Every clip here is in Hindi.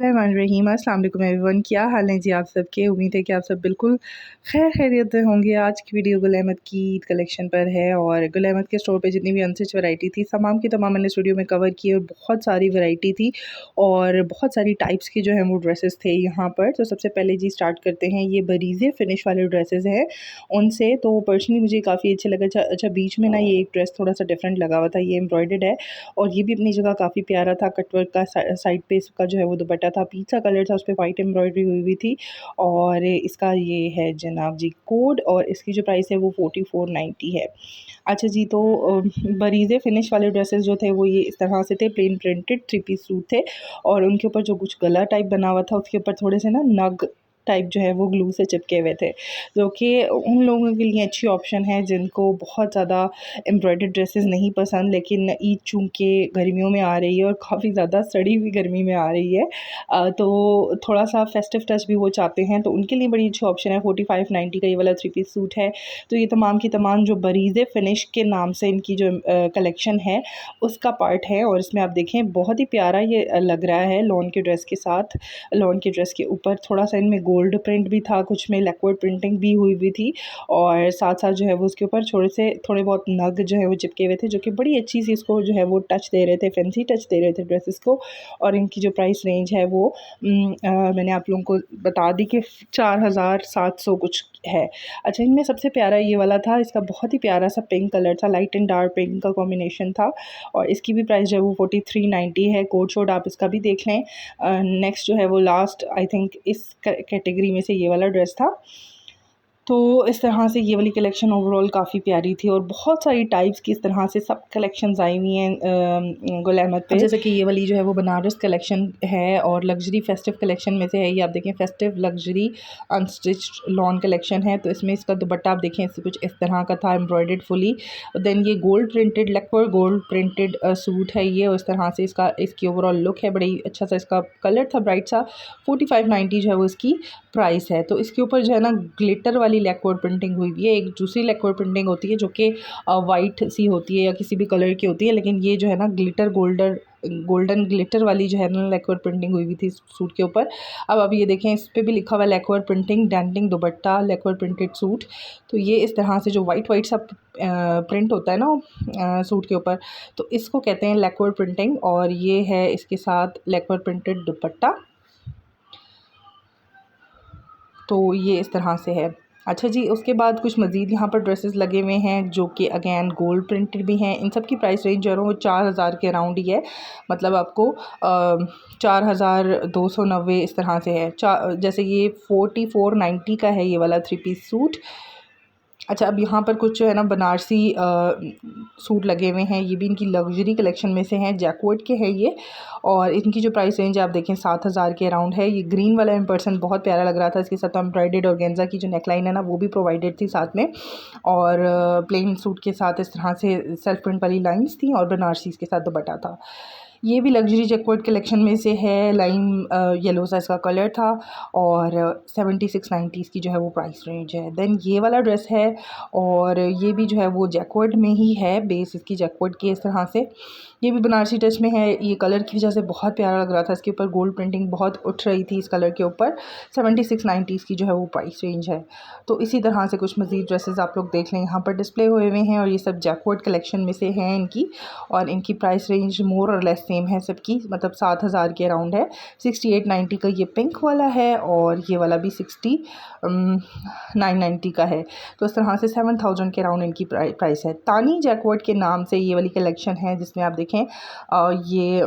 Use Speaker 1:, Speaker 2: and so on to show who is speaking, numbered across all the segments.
Speaker 1: रहीम अस्सलाम वालेकुम एवरीवन, क्या हाल है जी आप सबके। उम्मीद है कि आप सब बिल्कुल खैर खैरियत से होंगे। आज की वीडियो गुल अहमद की ईद कलेक्शन पर है और गुल अहमद के स्टोर पे जितनी भी अनस्टिच वैरायटी थी तमाम की तमाम मैंने स्टूडियो में कवर की और बहुत सारी वैरायटी थी और बहुत सारी टाइप्स की जो है वो ड्रेसेस थे यहाँ पर। तो सबसे पहले जी स्टार्ट करते हैं, ये बरीज़े फिनिश वाले ड्रेसेस हैं उनसे। तो पर्सनली मुझे काफ़ी अच्छा लगा। अच्छा बीच में ना ये एक ड्रेस थोड़ा सा डिफरेंट लगा हुआ था, ये एम्ब्रॉयडर्ड है और ये भी अपनी जगह काफ़ी प्यारा था। कटवर्क का साइड पे इसका जो है वो दुपट्टा था, पीच सा कलर था, उस पे वाइट एम्ब्रॉयडरी हुई हुई थी और इसका ये है जनाब जी कोड और इसकी जो प्राइस है वो 4490 है। अच्छा जी, तो बरीज़े फिनिश वाले ड्रेसेस जो थे वो ये इस तरह से थे, प्लेन प्रिंटेड 3 पीस सूट थे और उनके ऊपर जो कुछ गला टाइप बना हुआ था उसके ऊपर थोड़े से ना नग टाइप जो है वो ग्लू से चिपके हुए थे, जो कि उन लोगों के लिए अच्छी ऑप्शन है जिनको बहुत ज़्यादा एम्ब्रॉयडर्ड ड्रेसेस नहीं पसंद। लेकिन ईद चूँकि गर्मियों में आ रही है और काफ़ी ज़्यादा सड़ी हुई गर्मी में आ रही है, तो थोड़ा सा फेस्टिव टच भी वो चाहते हैं, तो उनके लिए बड़ी अच्छी ऑप्शन है। 4590 का ये वाला 3 पीस सूट है। तो ये तमाम की तमाम जो बरीज़े फिनिश के नाम से इनकी जो कलेक्शन है उसका पार्ट है और इसमें आप देखें बहुत ही प्यारा ये लग रहा है लॉन के ड्रेस के साथ। लॉन के ड्रेस के ऊपर थोड़ा सा इनमें गोल्ड प्रिंट भी था, कुछ में लिक्विड प्रिंटिंग भी हुई हुई थी और साथ साथ जो है वो उसके ऊपर थोड़े बहुत नग जो है वो चिपके हुए थे, जो कि बड़ी अच्छी सी इसको जो है वो टच दे रहे थे, फैंसी टच दे रहे थे ड्रेसेस को। और इनकी जो प्राइस रेंज है वो मैंने आप लोगों को बता दी कि 4700 कुछ है। अच्छा, इनमें सबसे प्यारा ये वाला था, इसका बहुत ही प्यारा सा पिंक कलर था, लाइट एंड डार्क पिंक का कॉम्बिनेशन था और इसकी भी प्राइस जो है वो 4390 है। कोड शोड आप इसका भी देख लें। नेक्स्ट जो है वो लास्ट आई थिंक इस कैटेगरी में से ये वाला ड्रेस था। तो इस तरह से ये वाली कलेक्शन ओवरऑल काफ़ी प्यारी थी और बहुत सारी टाइप्स की इस तरह से सब कलेक्शंस आई हुई हैं गुल अहमद पे। जैसे कि ये वाली जो है वो बनारस कलेक्शन है और लग्जरी फेस्टिव कलेक्शन में से है। ये आप देखें, festive luxury unstitched lawn collection है। तो इसमें इसका दुपट्टा आप देखें, इससे कुछ इस तरह का था, एम्ब्रॉयडर्ड फुली। देन ये gold printed lacquer gold printed suit है ये, और इस तरह से इसकी ओवरऑल लुक है। बड़ी अच्छा सा इसका कलर था, ब्राइट सा। 4590 जो है वो इसकी प्राइस है। तो इसके ऊपर जो है ना ग्लिटर वाली लैक्वर्ड प्रिंटिंग हुई हुई है। एक दूसरी लैक्वर्ड प्रिंटिंग होती है जो कि वाइट सी होती है या किसी भी कलर की होती है, लेकिन ये जो है ना गोल्डन ग्लिटर वाली जो है ना लैक्वर्ड प्रिंटिंग हुई हुई थी सूट के ऊपर। अब ये देखें, इस पर भी लिखा हुआ lacquered printing, denting dupatta, lacquered printed suit. तो ये इस तरह से जो वाइट सा प्रिंट होता है ना सूट के ऊपर, तो इसको कहते हैं लैक्वर्ड प्रिंटिंग और ये है इसके साथ लैक्वर्ड प्रिंटेड दुपट्टा। तो ये इस तरह से है। अच्छा जी, उसके बाद कुछ मज़ीद यहाँ पर ड्रेसेस लगे हुए हैं जो कि अगेन गोल्ड प्रिंटेड भी हैं। इन सब की प्राइस रेंज जो है वो 4000 के अराउंड ही है। मतलब आपको 4290 इस तरह से है। जैसे ये 4490 का है ये वाला 3 पीस सूट। अच्छा, अब यहाँ पर कुछ जो है ना बनारसी सूट लगे हुए हैं, ये भी इनकी लग्जरी कलेक्शन में से हैं, जैकवर्ड के हैं ये। और इनकी जो प्राइस रेंज आप देखें 7000 के अराउंड है। ये ग्रीन वाला इन पर्सन बहुत प्यारा लग रहा था, इसके साथ एम्ब्रॉयडर्ड ऑर्गेन्जा की जो नेकलाइन है ना वो भी प्रोवाइडेड थी साथ में, और प्लेन सूट के साथ इस तरह से सेल्फ प्रिंट वाली लाइन्स थी और बनारसी इसके साथ दुपट्टा था। ये भी लग्जरी जैकवर्ड कलेक्शन में से है, लाइम येलो सा इसका कलर था और 7690 की जो है वो प्राइस रेंज है। देन ये वाला ड्रेस है और ये भी जो है वो जैकवर्ड में ही है, बेस इसकी जैकवर्ड की इस तरह से। ये भी बनारसी टच में है। ये कलर की वजह से बहुत प्यारा लग रहा था, इसके ऊपर गोल्ड प्रिंटिंग बहुत उठ रही थी इस कलर के ऊपर। 7690 की जो है वो प्राइस रेंज है। तो इसी तरह से कुछ मज़ीद ड्रेसेस आप लोग देख लें, यहाँ पर डिस्प्ले हुए हुए हैं और ये सब जैकवर्ड कलेक्शन में से हैं इनकी, और इनकी प्राइस रेंज मोर और लेस सेम है सबकी, मतलब 7000 के अराउंड है। 6890 का ये पिंक वाला है और ये वाला भी 990 का है। तो इस तरह से 7000 के अराउंड इनकी प्राइस है। तानी जैकवर्ड के नाम से ये वाली कलेक्शन है जिसमें आप देखें ये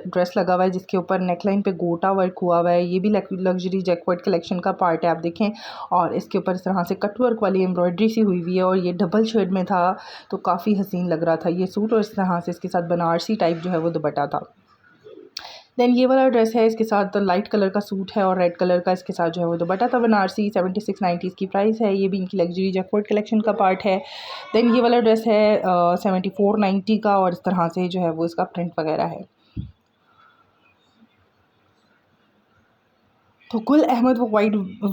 Speaker 1: ड्रेस लगा हुआ है जिसके ऊपर नेकलाइन पे गोटा वर्क हुआ हुआ है। ये भी लग्जरी जैकवर्ड कलेक्शन का पार्ट है, आप देखें। और इसके ऊपर इस तरह से कट वर्क वाली एम्ब्रॉयडरी सी हुई हुई है और ये डबल शेड में था, तो काफ़ी हसीन लग रहा था ये सूट। और इस तरह से इसके साथ बनारसी टाइप जो है वो दुपट्टा था। देन ये वाला ड्रेस है, इसके साथ तो लाइट कलर का सूट है और रेड कलर का इसके साथ जो है वो दुपट्टा था बनारसी। 7690 की प्राइस है। ये भी इनकी लग्जरी जैकवर्ड कलेक्शन का पार्ट है। देन ये वाला ड्रेस है 7490 का और इस तरह से जो है वो इसका प्रिंट वगैरह है। तो गुल अहमद वो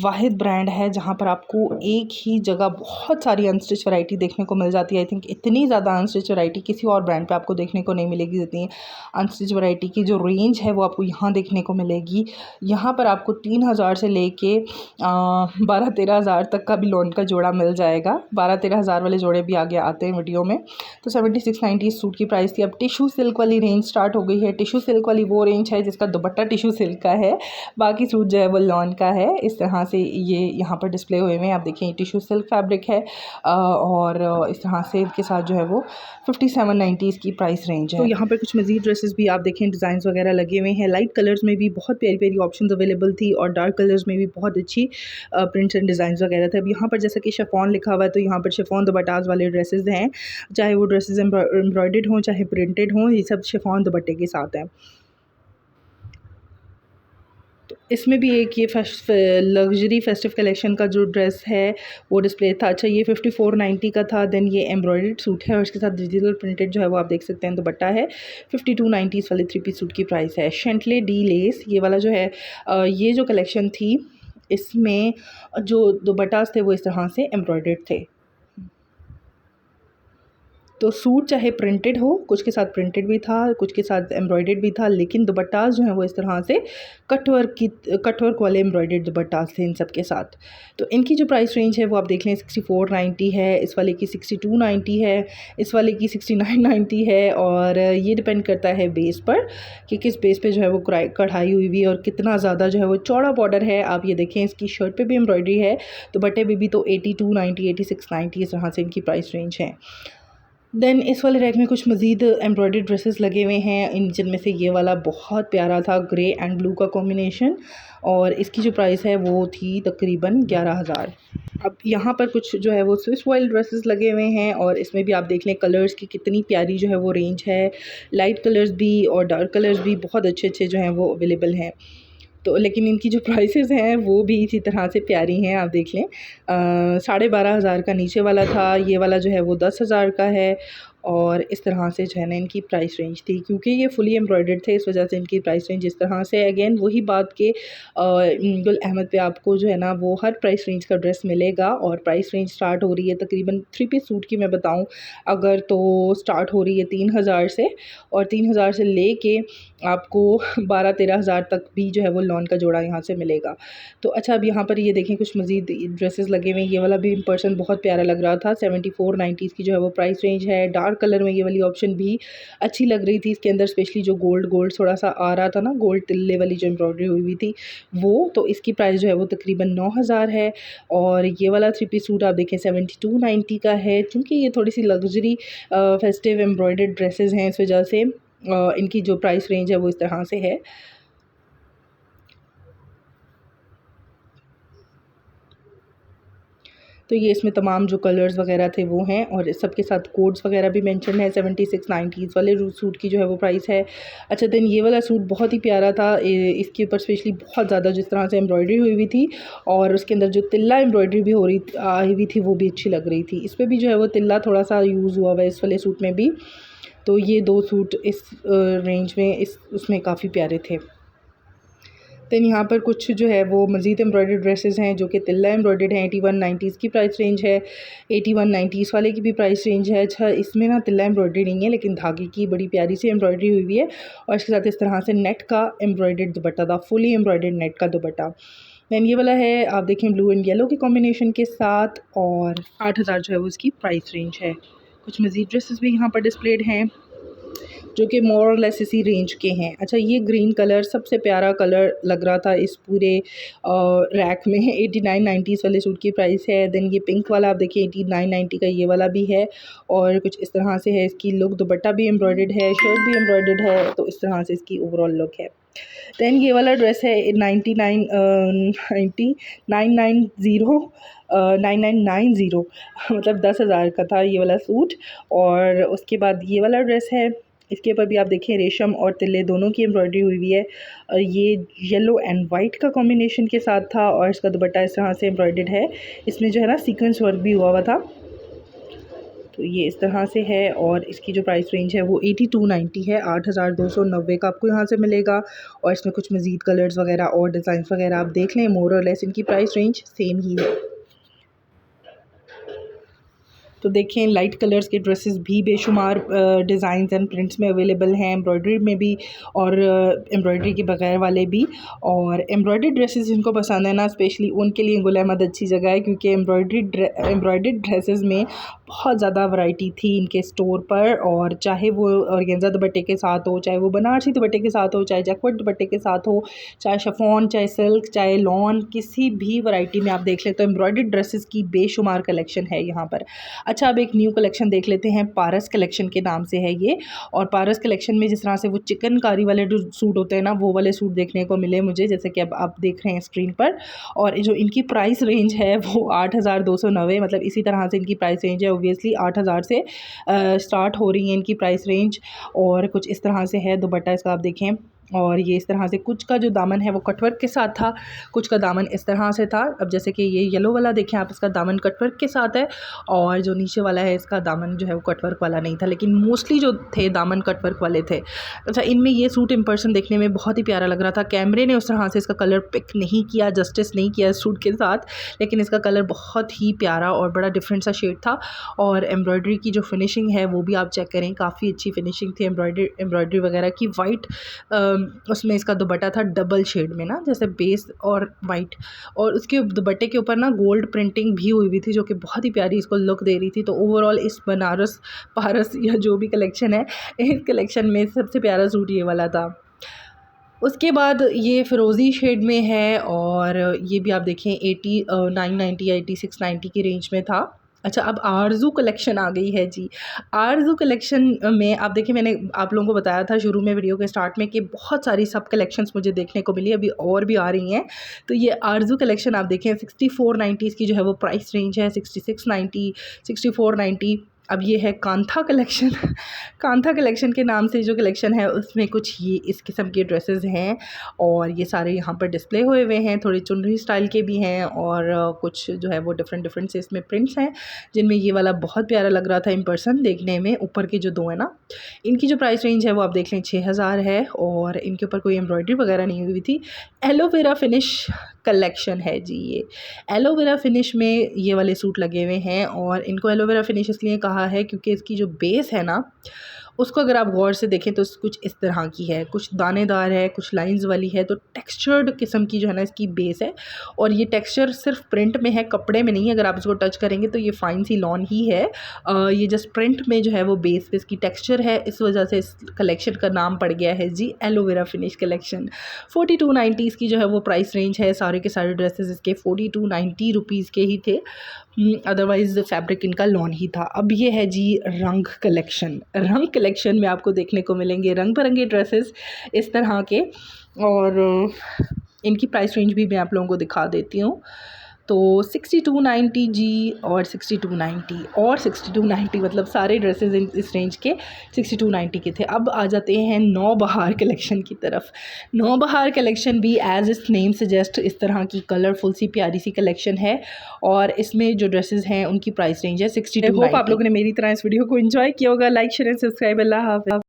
Speaker 1: वाहिद ब्रांड है जहाँ पर आपको एक ही जगह बहुत सारी अनस्टिच वैरायटी देखने को मिल जाती है। आई थिंक इतनी ज़्यादा अनस्टिच वैरायटी किसी और ब्रांड पे आपको देखने को नहीं मिलेगी। जितनी अनस्टिच वैरायटी की जो रेंज है वो आपको यहाँ देखने को मिलेगी। यहाँ पर आपको 3,000 से लेके 12-13 हज़ार तक का भी लोन का जोड़ा मिल जाएगा। 12-13 हज़ार वाले जोड़े भी आगे आते हैं वीडियो में। तो 7690 सूट की प्राइस थी। अब टिशू सिल्क वाली रेंज स्टार्ट हो गई है। टिशू सिल्क वाली वो रेंज है जिसका दुपट्टा टिशू सिल्क का है, बाकी सूट जो है वो लॉन का है। इस तरह से ये यहाँ पर डिस्प्ले हुए हैं, आप देखें टिशू सिल्क फैब्रिक है और इस तरह से इसके साथ जो है वो 5790 इसकी प्राइस रेंज है। तो यहाँ पर कुछ मज़ीद ड्रेसेस भी आप देखें, डिज़ाइन वगैरह लगे हुए हैं। लाइट कलर्स में भी बहुत प्यारी प्यारी ऑप्शंस अवेलेबल थी और डार्क कलर्स में भी बहुत अच्छी प्रिंट्स एंड डिज़ाइन वगैरह थे। अब यहाँ पर जैसा कि शिफॉन लिखा हुआ है तो यहाँ पर शिफॉन दुपट्टास वाले ड्रेसेस हैं, चाहे वो ड्रेसेस एम्ब्रॉयडर्ड हों चाहे प्रिंटेड हों, ये सब शिफॉन दुपट्टे के साथ हैं। तो इसमें भी एक ये लग्जरी फेस्टिव कलेक्शन का जो ड्रेस है वो डिस्प्ले था। अच्छा, ये 5490 का था। देन ये एम्ब्रॉयडर्ड सूट है और इसके साथ डिजिटल प्रिंटेड जो है वो आप देख सकते हैं दुपट्टा है। 5290 इस वाले 3 पीस सूट की प्राइस है। शेंटले डी लेस ये वाला जो है ये जो कलेक्शन थी इसमें जो दुपट्टास थे वो इस तरह से एम्ब्रॉयडर्ड थे। तो सूट चाहे प्रिंटेड हो, कुछ के साथ प्रिंटेड भी था, कुछ के साथ एम्ब्रॉयडर्ड भी था, लेकिन दुपट्टास जो हैं वो इस तरह से कटवर्क वाले एम्ब्रॉयडर्ड दुपट्टास थे इन सब के साथ। तो इनकी जो प्राइस रेंज है वो आप देख लें 6490 है, इस वाले की 6290 है, इस वाले की 6990 है। और ये डिपेंड करता है बेस पर कि किस बेस पे जो है वो कढ़ाई हुई हुई है और कितना ज़्यादा जो है वो चौड़ा बॉर्डर है। आप ये देखें इसकी शर्ट पे भी एम्ब्रॉयडरी है, दुपट्टे पे भी। तो 8290 8690 इस तरह से इनकी प्राइस रेंज है। देन इस वाले रैक में कुछ मज़ीद एम्ब्रॉयडर्ड ड्रेसेस लगे हुए हैं, इन जिनमें से ये वाला बहुत प्यारा था, ग्रे एंड ब्लू का कॉम्बिनेशन, और इसकी जो प्राइस है वो थी तकरीबन 11,000। अब यहाँ पर कुछ जो है वो स्विस वॉयल ड्रेसेस लगे हुए हैं और इसमें भी आप देख लें कलर्स की कितनी प्यारी जो है वो रेंज है। लाइट कलर्स भी और डार्क कलर्स भी बहुत अच्छे अच्छे जो हैं वो अवेलेबल हैं। तो लेकिन इनकी जो प्राइसेस हैं वो भी इसी तरह से प्यारी हैं, आप देख लें। 12,500 का नीचे वाला था, ये वाला जो है वो 10,000 का है। और इस तरह से जो है ना इनकी प्राइस रेंज थी, क्योंकि ये फुली एम्ब्रॉयडर्ड थे इस वजह से इनकी प्राइस रेंज इस तरह से। अगेन वही बात कि गुल अहमद पे आपको जो है ना वो हर प्राइस रेंज का ड्रेस मिलेगा और प्राइस रेंज स्टार्ट हो रही है तकरीबन 3 पीस सूट की मैं बताऊं अगर, तो स्टार्ट हो रही है 3,000 से, और 3,000 से ले आपको 12-13 हज़ार तक भी जो है वो लॉन का जोड़ा यहाँ से मिलेगा। तो अच्छा, अब यहाँ पर ये देखें कुछ मज़ीद ड्रेसेस लगे हुए हैं। ये वाला भी इन पर्सन बहुत प्यारा लग रहा था, 7490 की जो है वो प्राइस रेंज है। डार्क कलर में ये वाली ऑप्शन भी अच्छी लग रही थी, इसके अंदर स्पेशली जो गोल्ड थोड़ा सा आ रहा था ना, गोल्ड तिल्ले वाली जो एम्ब्रॉयडरी हुई हुई थी वो। तो इसकी प्राइस जो है वो तकरीबन 9,000 है। और ये वाला 3 पीस सूट आप देखें 7290 का है। क्योंकि ये थोड़ी सी लग्जरी फेस्टिव एम्ब्रॉयडर्ड ड्रेसेस हैं इस वजह से इनकी जो प्राइस रेंज है वो इस तरह से है। तो ये इसमें तमाम जो कलर्स वगैरह थे वो हैं और सबके साथ कोड्स वगैरह भी मेंशन है। 7690 वाले सूट की जो है वो प्राइस है। अच्छा, देन ये वाला सूट बहुत ही प्यारा था, इसके ऊपर स्पेशली बहुत ज़्यादा जिस तरह से एम्ब्रॉयडरी हुई हुई थी और उसके अंदर जो तिल्ला एम्ब्रॉयडरी भी हो रही आई हुई थी वो भी अच्छी लग रही थी। इस पर भी जो है वो तिल्ला थोड़ा सा यूज़ हुआ हुआ है इस वाले सूट में भी। तो ये 2 सूट इस रेंज में उसमें काफ़ी प्यारे थे। देन यहाँ पर कुछ जो है वो मज़ीद एम्ब्रॉयडर्ड ड्रेसेस हैं जो कि तिल्ला एम्ब्रॉयडर्ड हैं। 8190 की प्राइस रेंज है, 8190 वाले की भी प्राइस रेंज है। अच्छा, इसमें ना तिल्ला एम्ब्रॉयडरी नहीं है लेकिन धागे की बड़ी प्यारी सी एम्ब्रॉयडरी हुई हुई है और इसके साथ इस तरह से नेट का एम्ब्रॉयडर्ड दुपट्टा था, फुली एम्ब्रॉयडर्ड नेट का दुपट्टा। दैन ये वाला है, आप देखें ब्लू एंड येलो के कॉम्बिनेशन के साथ, और 8,000 जो है वो उसकी प्राइस रेंज है। कुछ मज़ीद ड्रेसेस भी यहाँ पर डिस्प्लेड हैं जो कि मोर और लेस इसी रेंज के हैं। अच्छा, ये ग्रीन कलर सबसे प्यारा कलर लग रहा था इस पूरे रैक में। 8990 वाले सूट की प्राइस है। देन ये पिंक वाला आप देखिए 8990 का ये वाला भी है और कुछ इस तरह से है इसकी लुक। दुपट्टा भी एम्ब्रॉयडर्ड है, शर्ट भी एम्ब्रॉयडर्ड है, तो इस तरह से इसकी ओवरऑल लुक है। दैन ये वाला ड्रेस है 9990 मतलब 10,000 का था ये वाला सूट। और उसके बाद ये वाला ड्रेस है, इसके ऊपर भी आप देखें रेशम और तिल्ले दोनों की एम्ब्रॉयडरी हुई हुई है। ये येलो एंड वाइट का कॉम्बिनेशन के साथ था और इसका दुपट्टा इस तरह से एम्ब्रॉयडर्ड है। इसमें जो है ना सीक्वेंस वर्क भी हुआ था। तो ये इस तरह से है और इसकी जो प्राइस रेंज है वो 8290 है, 8290 का आपको यहाँ से मिलेगा। और इसमें कुछ मज़ीद कलर्स वगैरह और डिज़ाइन वगैरह आप देख लें, मोर और लेस इनकी प्राइस रेंज सेम ही है। तो देखें लाइट कलर्स के ड्रेसेस भी बेशुमार डिज़ाइंस एंड प्रिंट्स में अवेलेबल हैं, एम्ब्रॉयडरी में भी और एम्ब्रॉयडरी के बगैर वाले भी। और एम्ब्रॉयडरी ड्रेसेस जिनको पसंद है ना, स्पेशली उनके लिए गुल अहमद अच्छी जगह है, क्योंकि एम्ब्रॉयडरी ड्रेसेस में बहुत ज़्यादा वैरायटी थी इनके स्टोर पर। और चाहे वो ऑर्गेन्जा दुपट्टे के साथ हो, चाहे वो बनारसी दुपट्टे के साथ हो, चाहे जैकवर्ड दुपट्टे के साथ हो, चाहे शिफॉन, चाहे सिल्क, चाहे लॉन, किसी भी वैरायटी में आप देख लें तो एम्ब्रॉयडरी ड्रेसेस की बेशुमार कलेक्शन है यहाँ पर। अच्छा, अब एक न्यू कलेक्शन देख लेते हैं, पारस कलेक्शन के नाम से है ये। और पारस कलेक्शन में जिस तरह से वो चिकनकारी वाले जो सूट होते हैं ना, वो वाले सूट देखने को मिले मुझे, जैसे कि अब आप देख रहे हैं स्क्रीन पर। और जो इनकी प्राइस रेंज है वो 8290, मतलब इसी तरह से इनकी प्राइस रेंज है। ऑब्वियसली 8000 से स्टार्ट हो रही है इनकी प्राइस रेंज। और कुछ इस तरह से है दुपट्टा इसका, आप देखें। और ये इस तरह से कुछ का जो दामन है वो कटवर्क के साथ था, कुछ का दामन इस तरह से था। अब जैसे कि ये येलो वाला देखें आप, इसका दामन कटवर्क के साथ है, और जो नीचे वाला है इसका दामन जो है वो कटवर्क वाला नहीं था, लेकिन मोस्टली जो थे दामन कटवर्क वाले थे। अच्छा, इनमें ये सूट इन पर्सन देखने में बहुत ही प्यारा लग रहा था। कैमरे ने उस तरह से इसका कलर पिक नहीं किया, जस्टिस नहीं किया इस सूट के साथ, लेकिन इसका कलर बहुत ही प्यारा और बड़ा डिफरेंट सा शेड था। और एम्ब्रॉयडरी की जो फिनिशिंग है वो भी आप चेक करें, काफ़ी अच्छी फिनिशिंग थी एम्ब्रॉयडरी वगैरह की। वाइट उसमें इसका दुपट्टा था डबल शेड में ना, जैसे बेस और वाइट, और उसके दुपट्टे के ऊपर ना गोल्ड प्रिंटिंग भी हुई थी, जो कि बहुत ही प्यारी इसको लुक दे रही थी। तो ओवरऑल इस बनारस पारस या जो भी कलेक्शन है, इस कलेक्शन में सबसे प्यारा सूट ये वाला था। उसके बाद ये फ़िरोज़ी शेड में है, और ये भी आप देखें 990 या 8690 की रेंज में था। अच्छा, अब आरज़ू कलेक्शन आ गई है जी। आरज़ू कलेक्शन में आप देखिए, मैंने आप लोगों को बताया था शुरू में वीडियो के स्टार्ट में कि बहुत सारी सब कलेक्शंस मुझे देखने को मिली, अभी और भी आ रही हैं। तो ये आरज़ू कलेक्शन आप देखें 6490 की जो है वो प्राइस रेंज है, 6690, 6490। अब ये है कांथा कलेक्शन कांथा कलेक्शन के नाम से जो कलेक्शन है उसमें कुछ ये इस किस्म के ड्रेसेस हैं, और ये सारे यहाँ पर डिस्प्ले हुए हुए हैं। थोड़े चुनरी स्टाइल के भी हैं, और कुछ जो है वो डिफरेंट से इसमें प्रिंट्स हैं, जिनमें ये वाला बहुत प्यारा लग रहा था इन पर्सन देखने में। ऊपर के जो दो है ना, इनकी जो प्राइस रेंज है वो आप देख लें 6000 है, और इनके ऊपर कोई एम्ब्रॉयडरी वगैरह नहीं हुई थी। एलोवेरा फिनिश कलेक्शन है जी। ये एलोवेरा फिनिश में ये वाले सूट लगे हुए हैं, और इनको एलोवेरा फिनिश इसलिए कहा है क्योंकि इसकी जो बेस है ना, उसको अगर आप गौर से देखें तो कुछ इस तरह की है, कुछ दानेदार है, कुछ लाइंस वाली है। तो टेक्सचर्ड किस्म की जो है ना इसकी बेस है, और ये टेक्सचर सिर्फ प्रिंट में है, कपड़े में नहीं। अगर आप इसको टच करेंगे तो ये फाइन सी लॉन ही है। ये जस्ट प्रिंट में जो है वो बेस पे इसकी टेक्सचर है, इस वजह से इस कलेक्शन का नाम पड़ गया है जी एलोवेरा फिनिश कलेक्शन। 4290 की जो है वो प्राइस रेंज है। सारे के सारे ड्रेसेस इसके 4290 रुपीज़ के ही थे, अदरवाइज़ फैब्रिक इनका लॉन ही था। अब ये है जी रंग कलेक्शन। रंग कलेक्शन में आपको देखने को मिलेंगे रंग बिरंगे ड्रेसेस इस तरह के, और इनकी प्राइस रेंज भी मैं आप लोगों को दिखा देती हूँ। तो 6290 जी, और 6290 और 6290, मतलब सारे ड्रेसेस इस रेंज के 6290 के थे। अब आ जाते हैं नौबहार कलेक्शन की तरफ। नौबहार कलेक्शन भी एज इट्स नेम सजेस्ट इस तरह की कलरफुल सी प्यारी सी कलेक्शन है, और इसमें जो ड्रेसेस हैं उनकी प्राइस रेंज है 6290। होप आप लोगों ने मेरी तरह इस वीडियो को एंजॉय किया होगा। Like share and subscribe. अल्लाह हाफ़िज़।